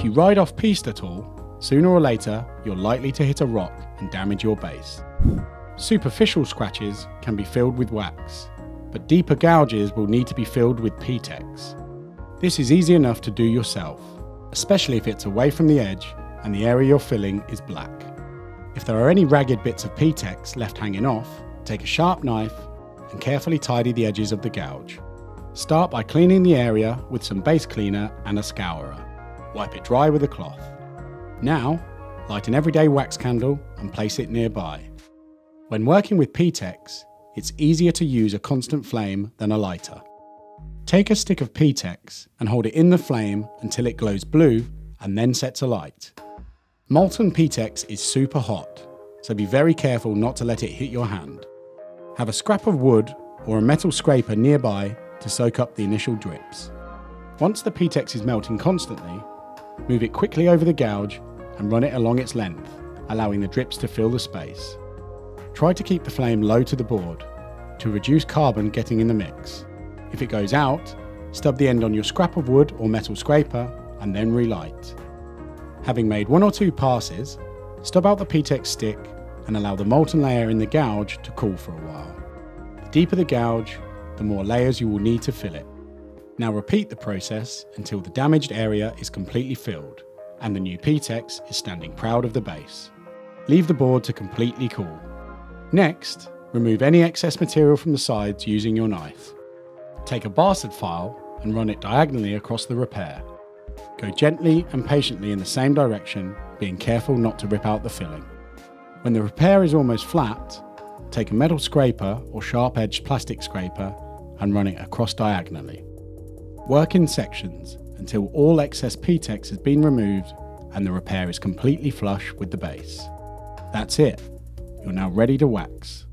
you ride off piste at all, sooner or later you're likely to hit a rock and damage your base. Superficial scratches can be filled with wax, but deeper gouges will need to be filled with P-Tex. This is easy enough to do yourself, especially if it's away from the edge and the area you're filling is black. If there are any ragged bits of P-Tex left hanging off, take a sharp knife and carefully tidy the edges of the gouge. Start by cleaning the area with some base cleaner and a scourer. Wipe it dry with a cloth. Now, light an everyday wax candle and place it nearby. When working with P-Tex, it's easier to use a constant flame than a lighter. Take a stick of P-Tex and hold it in the flame until it glows blue and then sets alight. Molten P-Tex is super hot, so be very careful not to let it hit your hand. Have a scrap of wood or a metal scraper nearby to soak up the initial drips. Once the P-Tex is melting constantly, move it quickly over the gouge and run it along its length, allowing the drips to fill the space. Try to keep the flame low to the board to reduce carbon getting in the mix. If it goes out, stub the end on your scrap of wood or metal scraper and then relight. Having made 1 or 2 passes, stub out the P-Tex stick and allow the molten layer in the gouge to cool for a while. The deeper the gouge, the more layers you will need to fill it. Now repeat the process until the damaged area is completely filled and the new P-Tex is standing proud of the base. Leave the board to completely cool. Next, remove any excess material from the sides using your knife. Take a bastard file and run it diagonally across the repair. Go gently and patiently in the same direction, being careful not to rip out the filling. When the repair is almost flat, take a metal scraper or sharp-edged plastic scraper and run it across diagonally. Work in sections until all excess P-Tex has been removed and the repair is completely flush with the base. That's it. You're now ready to wax.